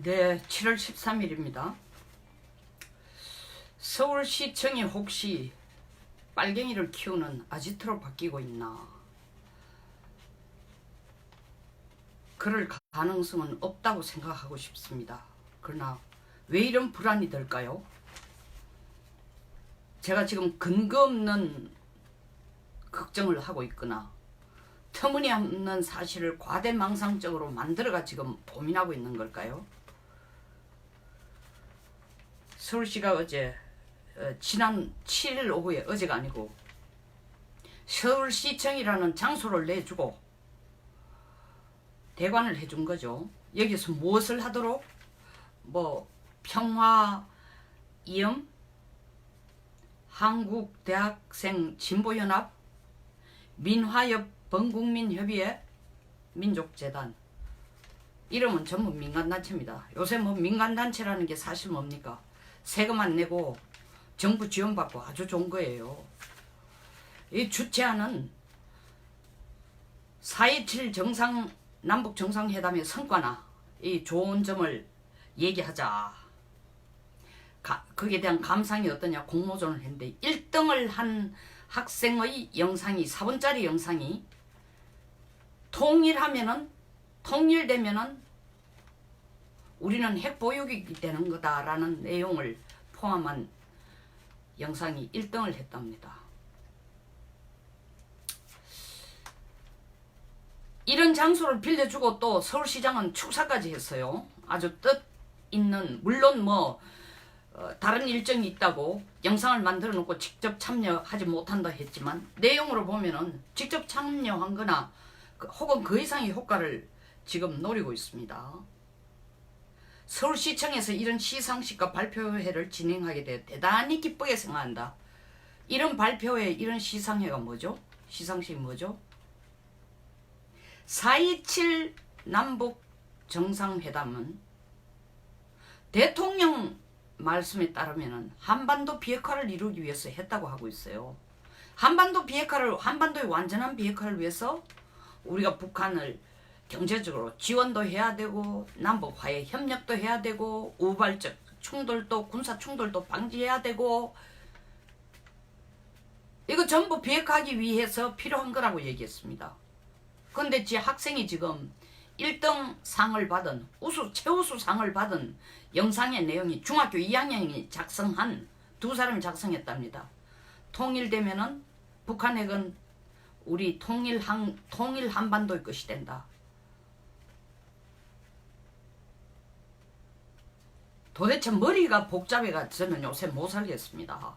네, 7월 13일입니다. 서울시청이 혹시 빨갱이를 키우는 아지트로 바뀌고 있나? 그럴 가능성은 없다고 생각하고 싶습니다. 그러나 왜 이런 불안이 들까요? 제가 지금 근거 없는 걱정을 하고 있거나 터무니없는 사실을 과대망상적으로 만들어가 지금 고민하고 있는 걸까요? 서울시가 어제 지난 7일 오후에, 어제가 아니고 서울시청이라는 장소를 내주고 대관을 해준 거죠. 여기서 무엇을 하도록? 평화이음, 한국대학생 진보연합, 민화협 범국민협의회, 민족재단, 이름은 전부 민간단체입니다. 요새 민간단체라는 게 사실 뭡니까? 세금 안 내고 정부 지원받고 아주 좋은 거예요. 이 주최하는 4.27 남북 정상회담의 성과나 이 좋은 점을 얘기하자. 거기에 대한 감상이 어떠냐 공모전을 했는데 1등을 한 학생의 영상이 4분짜리 영상이 통일되면은 우리는 핵보유국이 되는 거다라는 내용을 포함한 영상이 1등을 했답니다. 이런 장소를 빌려주고 또 서울시장은 축사까지 했어요. 아주 뜻있는, 물론 다른 일정이 있다고 영상을 만들어 놓고 직접 참여하지 못한다 했지만 내용으로 보면은 직접 참여한 거나 혹은 그 이상의 효과를 지금 노리고 있습니다. 서울시청에서 이런 시상식과 발표회를 진행하게 돼 대단히 기쁘게 생각한다. 이런 발표회, 이런 시상회가 뭐죠? 시상식이 뭐죠? 4.27 남북 정상회담은 대통령 말씀에 따르면 한반도 비핵화를 이루기 위해서 했다고 하고 있어요. 한반도의 완전한 비핵화를 위해서 우리가 북한을 경제적으로 지원도 해야 되고 남북 화해 협력도 해야 되고 우발적 충돌도 군사 충돌도 방지해야 되고 이거 전부 비핵화하기 위해서 필요한 거라고 얘기했습니다. 그런데 제 학생이 지금 1등 상을 받은 최우수 상을 받은 영상의 내용이 중학교 2학년이 작성한 두 사람이 작성했답니다. 통일되면은 북한 핵은 우리 통일 한반도의 것이 된다. 도대체 머리가 복잡해가 저는 요새 못 살겠습니다.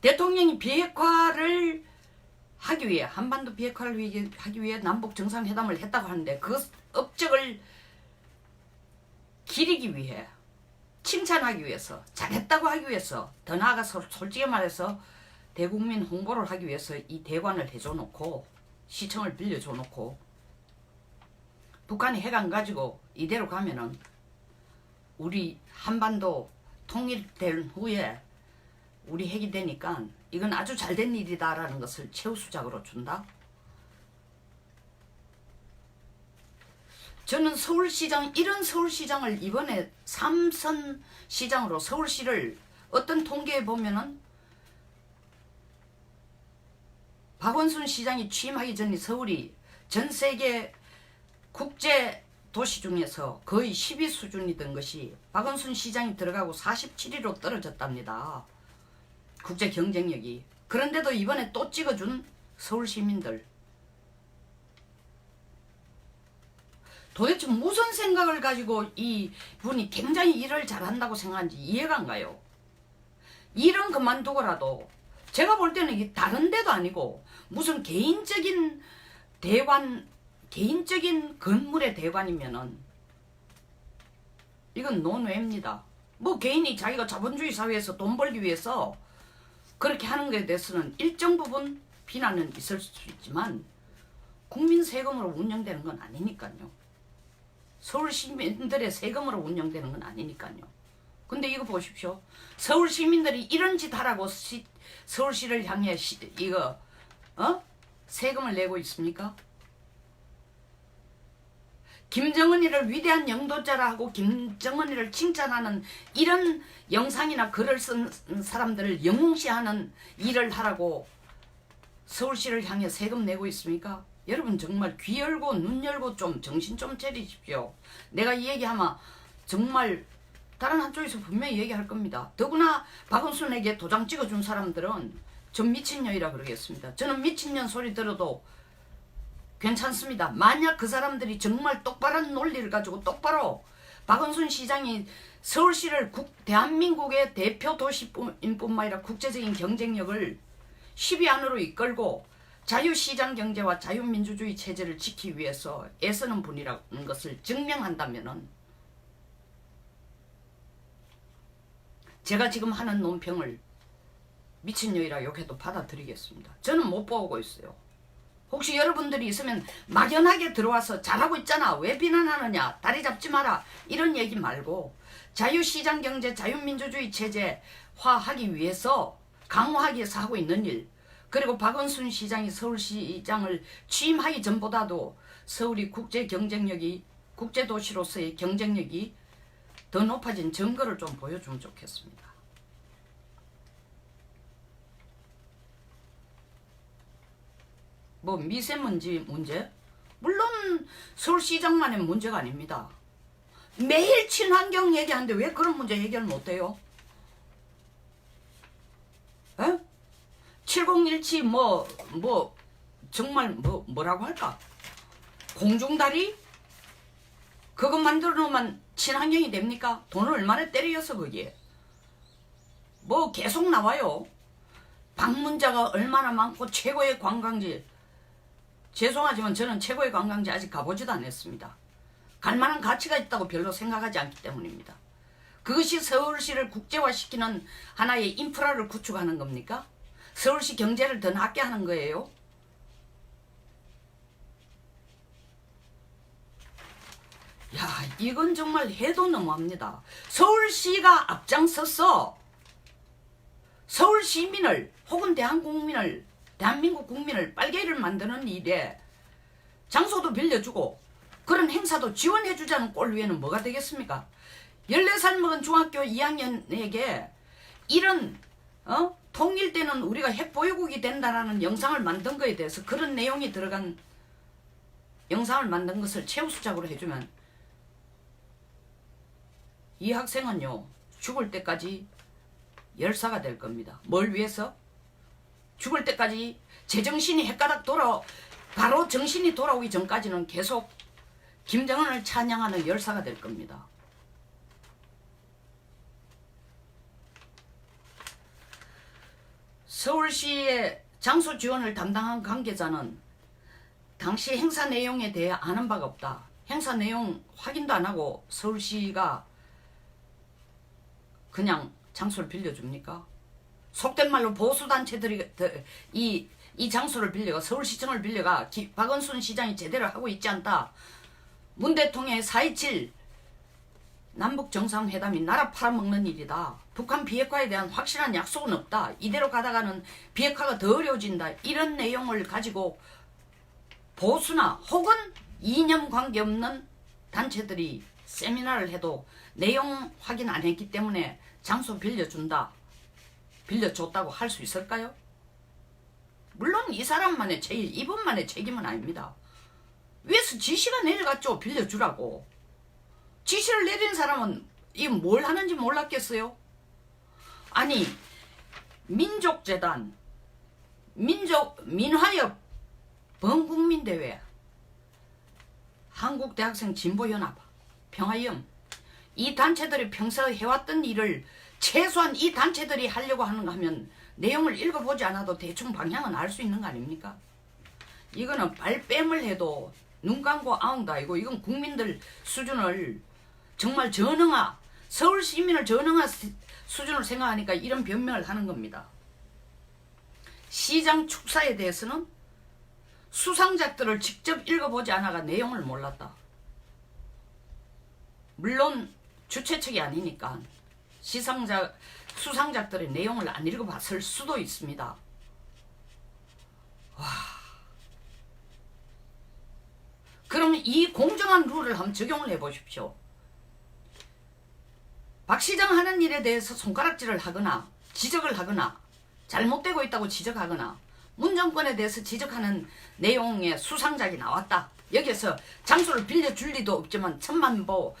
대통령이 비핵화를 하기 위해 한반도 비핵화를 하기 위해 남북 정상회담을 했다고 하는데 그 업적을 기리기 위해 칭찬하기 위해서 잘했다고 하기 위해서 더 나아가서 솔직히 말해서 대국민 홍보를 하기 위해서 이 대관을 해줘 놓고 시청을 빌려줘 놓고 북한이 핵 안 가지고 이대로 가면은 우리 한반도 통일된 후에 우리 핵이 되니까 이건 아주 잘된 일이다라는 것을 최우수작으로 준다. 저는 이런 서울시장을 이번에 3선 시장으로 서울시를 어떤 통계에 보면은 박원순 시장이 취임하기 전에 서울이 전 세계 국제 도시 중에서 거의 10위 수준이던 것이 박원순 시장이 들어가고 47위로 떨어졌답니다. 국제 경쟁력이. 그런데도 이번에 또 찍어준 서울 시민들. 도대체 무슨 생각을 가지고 이 분이 굉장히 일을 잘한다고 생각하는지 이해가 안 가요. 일은 그만두고라도 제가 볼 때는 이게 다른 데도 아니고 무슨 개인적인 건물의 대관이면은 이건 논외입니다. 개인이 자기가 자본주의 사회에서 돈 벌기 위해서 그렇게 하는 것에 대해서는 일정 부분 비난은 있을 수 있지만 국민 세금으로 운영되는 건 아니니까요. 서울 시민들의 세금으로 운영되는 건 아니니까요. 근데 이거 보십시오. 서울 시민들이 이런 짓 하라고 서울시를 향해 세금을 내고 있습니까? 김정은이를 위대한 영도자라 하고 김정은이를 칭찬하는 이런 영상이나 글을 쓴 사람들을 영웅시하는 일을 하라고 서울시를 향해 세금 내고 있습니까? 여러분 정말 귀 열고 눈 열고 좀 정신 좀 차리십시오. 내가 이 얘기하면 정말 다른 한쪽에서 분명히 얘기할 겁니다. 더구나 박원순에게 도장 찍어준 사람들은 전 미친년이라 그러겠습니다. 저는 미친년 소리 들어도 괜찮습니다. 만약 그 사람들이 정말 똑바른 논리를 가지고 똑바로 박원순 시장이 서울시를 대한민국의 대표 도시인 뿐만 아니라 국제적인 경쟁력을 10위 안으로 이끌고 자유시장 경제와 자유민주주의 체제를 지키기 위해서 애쓰는 분이라는 것을 증명한다면은 제가 지금 하는 논평을 미친년이라 욕해도 받아들이겠습니다. 저는 못 보고 있어요. 혹시 여러분들이 있으면 막연하게 들어와서 잘하고 있잖아, 왜 비난하느냐, 다리 잡지 마라, 이런 얘기 말고 자유시장 경제, 자유민주주의 체제화하기 위해서 강화하기 위해서 하고 있는 일, 그리고 박원순 시장이 서울시장을 취임하기 전보다도 서울이 국제 경쟁력이, 국제도시로서의 경쟁력이 더 높아진 증거를 좀 보여주면 좋겠습니다. 뭐 미세먼지 문제? 물론 서울시장만의 문제가 아닙니다. 매일 친환경 얘기하는데 왜 그런 문제 해결 못해요? 에? 7017 정말 뭐라고 할까? 공중다리? 그거 만들어 놓으면 친환경이 됩니까? 돈을 얼마나 때려서 거기에? 뭐 계속 나와요. 방문자가 얼마나 많고 최고의 관광지. 죄송하지만 저는 최고의 관광지 아직 가보지도 않았습니다. 갈만한 가치가 있다고 별로 생각하지 않기 때문입니다. 그것이 서울시를 국제화시키는 하나의 인프라를 구축하는 겁니까? 서울시 경제를 더 낫게 하는 거예요? 야, 이건 정말 해도 너무합니다. 서울시가 앞장서서 서울 시민을 혹은 대한민국 국민을 빨개를 만드는 일에 장소도 빌려주고 그런 행사도 지원해주자는 꼴 위에는 뭐가 되겠습니까? 14살 먹은 중학교 2학년에게 이런 통일되는 우리가 핵보유국이 된다라는 영상을 만든 거에 대해서 그런 내용이 들어간 영상을 만든 것을 최우수작으로 해주면 이 학생은요 죽을 때까지 열사가 될 겁니다. 뭘 위해서? 죽을 때까지 제정신이 헷가닥 바로 정신이 돌아오기 전까지는 계속 김정은을 찬양하는 열사가 될 겁니다. 서울시의 장소 지원을 담당한 관계자는 당시 행사 내용에 대해 아는 바가 없다. 행사 내용 확인도 안 하고 서울시가 그냥 장소를 빌려줍니까? 속된 말로 보수단체들이 이 장소를 빌려가 서울시청을 빌려가 박원순 시장이 제대로 하고 있지 않다. 문 대통령의 4.27 남북정상회담이 나라 팔아먹는 일이다. 북한 비핵화에 대한 확실한 약속은 없다. 이대로 가다가는 비핵화가 더 어려워진다. 이런 내용을 가지고 보수나 혹은 이념 관계없는 단체들이 세미나를 해도 내용 확인 안 했기 때문에 장소 빌려줬다고 할 수 있을까요? 물론 이 사람만의 책임, 이분만의 책임은 아닙니다. 위에서 지시가 내려갔죠. 빌려주라고. 지시를 내린 사람은 이 뭘 하는지 몰랐겠어요? 아니 민족재단, 민화협, 범국민대회, 한국대학생 진보연합, 평화위원, 이 단체들이 평소에 해왔던 일을 최소한 이 단체들이 하려고 하는가 하면 내용을 읽어보지 않아도 대충 방향은 알 수 있는 거 아닙니까? 이거는 발뺌을 해도 눈 감고 아웅도 아니고 이건 국민들 수준을 정말 서울 시민을 전능한 수준을 생각하니까 이런 변명을 하는 겁니다. 시장 축사에 대해서는 수상작들을 직접 읽어보지 않아가 내용을 몰랐다. 물론 주최 측이 아니니까 수상작들의 내용을 안 읽어봤을 수도 있습니다. 와, 그러면 이 공정한 룰을 한번 적용을 해보십시오. 박 시장 하는 일에 대해서 손가락질을 하거나 지적을 하거나 잘못되고 있다고 지적하거나 문 정권에 대해서 지적하는 내용의 수상작이 나왔다. 여기에서 장소를 빌려줄 리도 없지만 천만보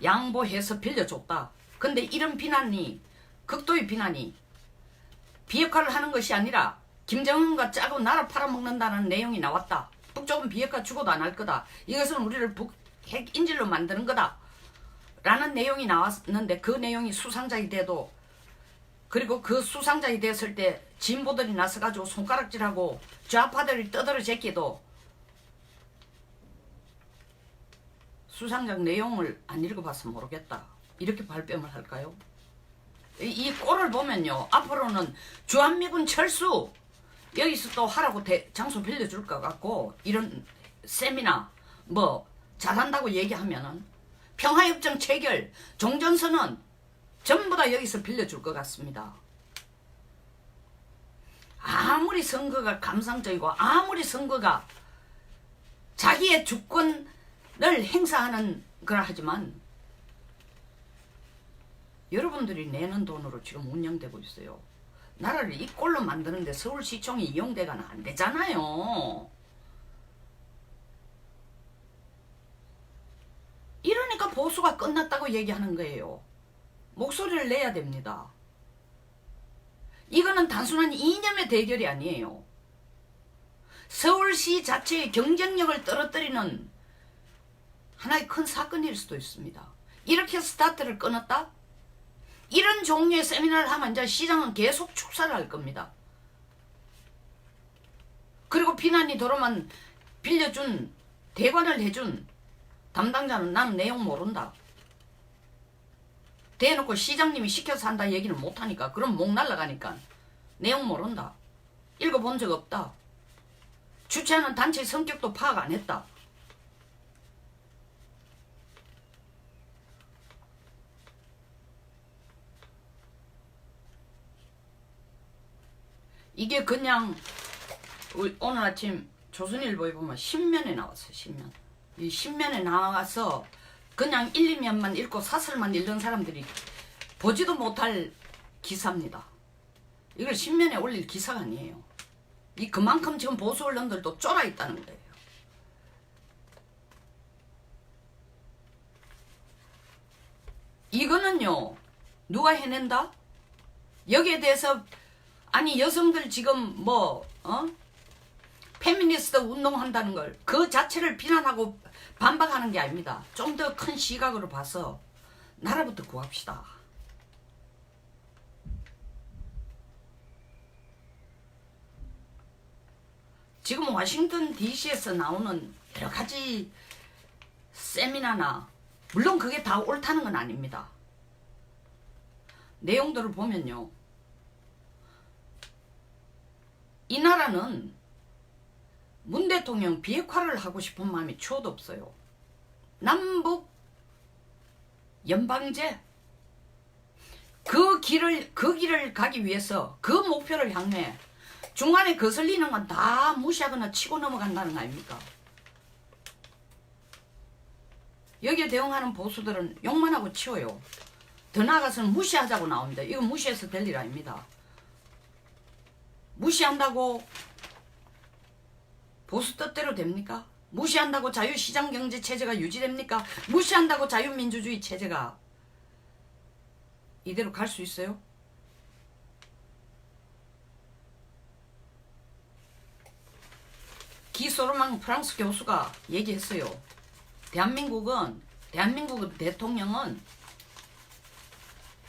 양보해서 빌려줬다. 근데 이런 비난이, 극도의 비난이 비핵화를 하는 것이 아니라 김정은과 짜고 나라 팔아먹는다는 내용이 나왔다. 북쪽은 비핵화 죽어도 안 할 거다. 이것은 우리를 북핵 인질로 만드는 거다. 라는 내용이 나왔는데 그 내용이 수상작이 돼도, 그리고 그 수상작이 됐을 때 진보들이 나서가지고 손가락질하고 좌파들이 떠들어 제끼도 수상작 내용을 안 읽어봐서 모르겠다. 이렇게 발뺌을 할까요? 이 꼴을 보면요, 앞으로는 주한미군 철수 여기서 또 하라고 장소 빌려줄 것 같고, 이런 세미나 뭐 잘한다고 얘기하면은 평화협정 체결, 종전선언 전부 다 여기서 빌려줄 것 같습니다. 아무리 선거가 감상적이고 아무리 선거가 자기의 주권을 행사하는 거라 하지만 여러분들이 내는 돈으로 지금 운영되고 있어요. 나라를 이 꼴로 만드는데 서울시청이 이용돼가는 안 되잖아요. 이러니까 보수가 끝났다고 얘기하는 거예요. 목소리를 내야 됩니다. 이거는 단순한 이념의 대결이 아니에요. 서울시 자체의 경쟁력을 떨어뜨리는 하나의 큰 사건일 수도 있습니다. 이렇게 스타트를 끊었다? 이런 종류의 세미나를 하면 이제 시장은 계속 축사를 할 겁니다. 그리고 비난이 들어오면 빌려준, 대관을 해준 담당자는 나는 내용 모른다. 대놓고 시장님이 시켜서 한다 얘기는 못하니까, 그럼 목 날라가니까 내용 모른다. 읽어본 적 없다. 주최하는 단체 성격도 파악 안 했다. 이게 그냥 오늘 아침 조선일보에 보면 신면에 나왔어요. 신면. 이 신면에 나와서 그냥 1, 2면만 읽고 사설만 읽는 사람들이 보지도 못할 기사입니다. 이걸 신면에 올릴 기사가 아니에요. 이 그만큼 지금 보수 언론들도 쫄아 있다는 거예요. 이거는요, 누가 해낸다? 여기에 대해서 아니 여성들 지금 페미니스트 운동한다는 걸 그 자체를 비난하고 반박하는 게 아닙니다. 좀 더 큰 시각으로 봐서 나라부터 구합시다. 지금 워싱턴 DC에서 나오는 여러 가지 세미나나, 물론 그게 다 옳다는 건 아닙니다. 내용들을 보면요, 이 나라는 문 대통령 비핵화를 하고 싶은 마음이 추워도 없어요. 남북 연방제 그 길을 가기 위해서, 그 목표를 향해 중간에 거슬리는 건 다 무시하거나 치고 넘어간다는 거 아닙니까? 여기에 대응하는 보수들은 욕만 하고 치워요. 더 나아가서는 무시하자고 나옵니다. 이거 무시해서 될 일 아닙니다. 무시한다고 보수 뜻대로 됩니까? 무시한다고 자유시장경제 체제가 유지됩니까? 무시한다고 자유민주주의 체제가 이대로 갈 수 있어요? 기소르망 프랑스 교수가 얘기했어요. 대한민국 대통령은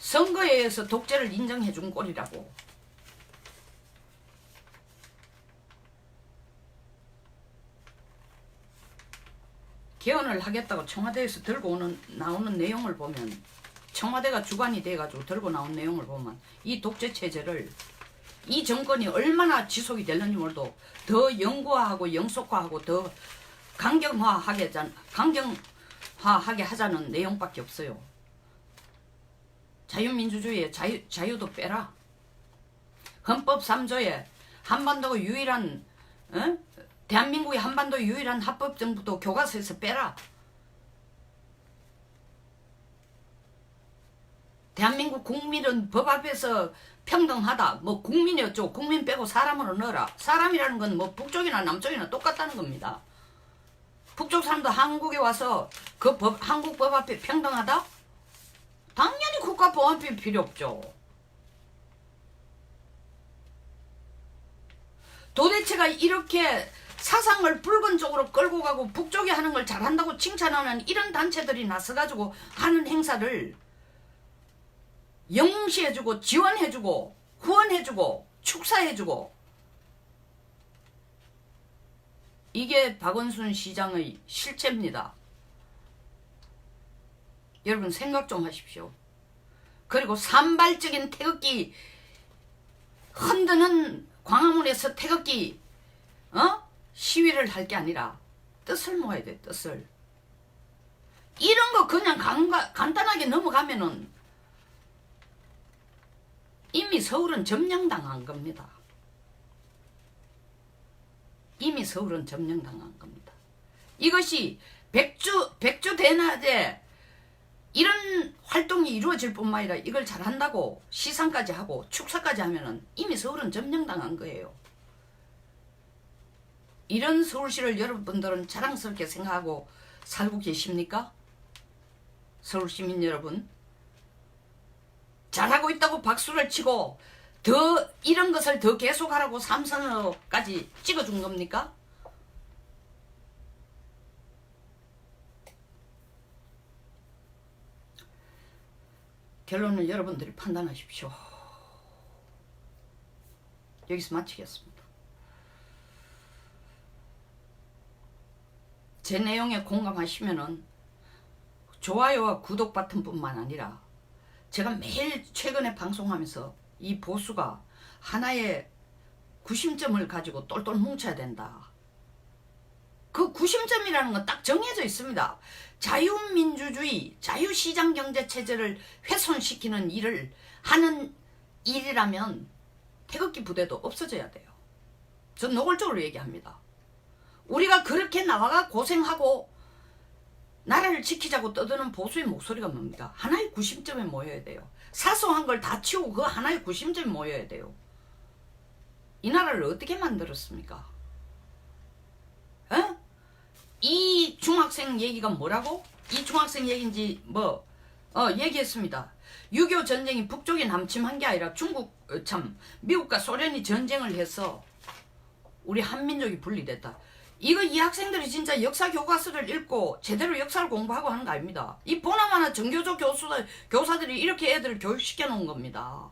선거에 의해서 독재를 인정해 준 꼴이라고. 개헌을 하겠다고 청와대에서 나오는 내용을 보면, 청와대가 주관이 돼가지고 들고 나온 내용을 보면 이 독재 체제를, 이 정권이 얼마나 지속이 되는지 몰라도 더 영구화하고 영속화하고 더 강경화하게 하자는 내용밖에 없어요. 자유민주주의에 자유도 빼라. 헌법 3조에 한반도가 유일한 대한민국의 한반도 유일한 합법정부도 교과서에서 빼라. 대한민국 국민은 법 앞에서 평등하다. 뭐 국민이 어쩌고 국민 빼고 사람으로 넣어라. 사람이라는 건 뭐 북쪽이나 남쪽이나 똑같다는 겁니다. 북쪽 사람도 한국에 와서 그 한국 법 앞에 평등하다? 당연히 국가보안법이 필요 없죠. 도대체가 이렇게 사상을 붉은 쪽으로 끌고 가고 북쪽이 하는 걸 잘한다고 칭찬하는 이런 단체들이 나서가지고 하는 행사를 영시해주고 지원해주고 후원해주고 축사해주고, 이게 박원순 시장의 실체입니다. 여러분 생각 좀 하십시오. 그리고 산발적인 태극기 흔드는 광화문에서 태극기 시위를 할 게 아니라 뜻을 모아야 돼. 뜻을. 이런 거 그냥 간단하게 넘어가면은 이미 서울은 점령당한 겁니다. 이미 서울은 점령당한 겁니다. 이것이 백주 대낮에 이런 활동이 이루어질 뿐만 아니라 이걸 잘한다고 시상까지 하고 축사까지 하면은 이미 서울은 점령당한 거예요. 이런 서울시를 여러분들은 자랑스럽게 생각하고 살고 계십니까? 서울시민 여러분, 잘하고 있다고 박수를 치고 더 이런 것을 더 계속하라고 삼선으로까지 찍어준 겁니까? 결론은 여러분들이 판단하십시오. 여기서 마치겠습니다. 제 내용에 공감하시면은 좋아요와 구독 버튼뿐만 아니라 제가 매일 최근에 방송하면서 이 보수가 하나의 구심점을 가지고 똘똘 뭉쳐야 된다. 그 구심점이라는 건 딱 정해져 있습니다. 자유민주주의, 자유시장경제체제를 훼손시키는 일을 하는 일이라면 태극기 부대도 없어져야 돼요. 전 노골적으로 얘기합니다. 우리가 그렇게 나와가 고생하고 나라를 지키자고 떠드는 보수의 목소리가 뭡니까? 하나의 구심점에 모여야 돼요. 사소한 걸 다 치우고 그 하나의 구심점에 모여야 돼요. 이 나라를 어떻게 만들었습니까? 이 중학생 얘기가 뭐라고? 이 중학생 얘기인지 얘기했습니다. 6.25 전쟁이 북쪽이 남침한 게 아니라 미국과 소련이 전쟁을 해서 우리 한민족이 분리됐다. 이거 이 학생들이 진짜 역사 교과서를 읽고 제대로 역사를 공부하고 하는 거 아닙니다. 이 보나마나 정교조 교사들이 이렇게 애들을 교육시켜 놓은 겁니다.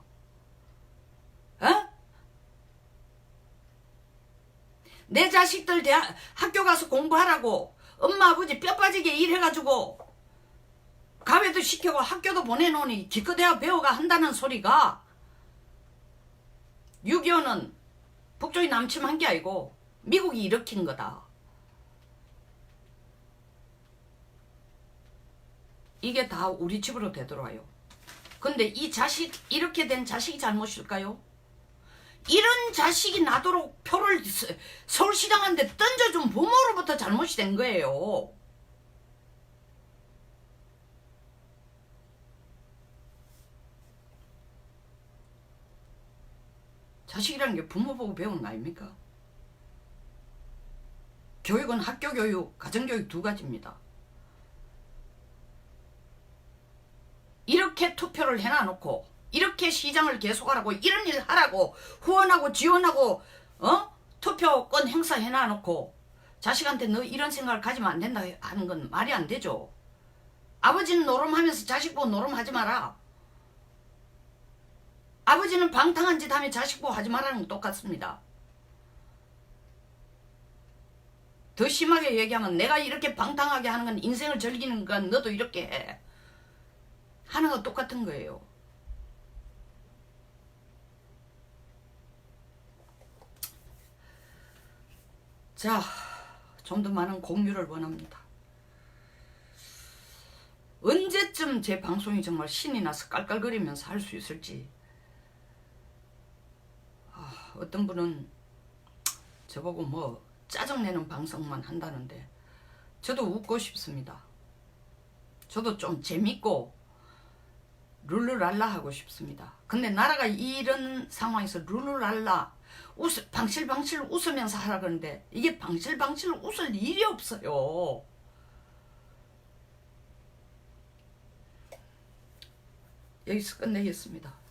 내 자식들 학교 가서 공부하라고 엄마 아버지 뼈 빠지게 일해가지고 가외도 시키고 학교도 보내놓으니 기껏해야 배워가 한다는 소리가 6.25는 북쪽이 남침한 게 아니고 미국이 일으킨 거다. 이게 다 우리 집으로 되돌아요. 근데 이렇게 된 자식이 잘못일까요? 이런 자식이 나도록 표를 서울시장한테 던져준 부모로부터 잘못이 된 거예요. 자식이라는 게 부모 보고 배우는 거 아닙니까? 교육은 학교 교육, 가정교육 두 가지입니다. 이렇게 투표를 해놔놓고 이렇게 시장을 계속하라고 이런 일 하라고 후원하고 지원하고 투표권 행사해놔놓고 자식한테 너 이런 생각을 가지면 안 된다 하는 건 말이 안 되죠. 아버지는 노름하면서 자식 보고 노름하지 마라. 아버지는 방탕한 짓 하면 자식 보고 하지 말라는 건 똑같습니다. 더 심하게 얘기하면 내가 이렇게 방탕하게 하는 건 인생을 즐기는 건 너도 이렇게 해. 하는 거 똑같은 거예요. 자, 좀 더 많은 공유를 원합니다. 언제쯤 제 방송이 정말 신이 나서 깔깔거리면서 할 수 있을지. 어떤 분은 저보고 짜증내는 방송만 한다는데 저도 웃고 싶습니다. 저도 좀 재밌고 룰루랄라 하고 싶습니다. 근데 나라가 이런 상황에서 룰루랄라 방실방실 웃으면서 하라 그러는데 이게 방실방실 웃을 일이 없어요. 여기서 끝내겠습니다.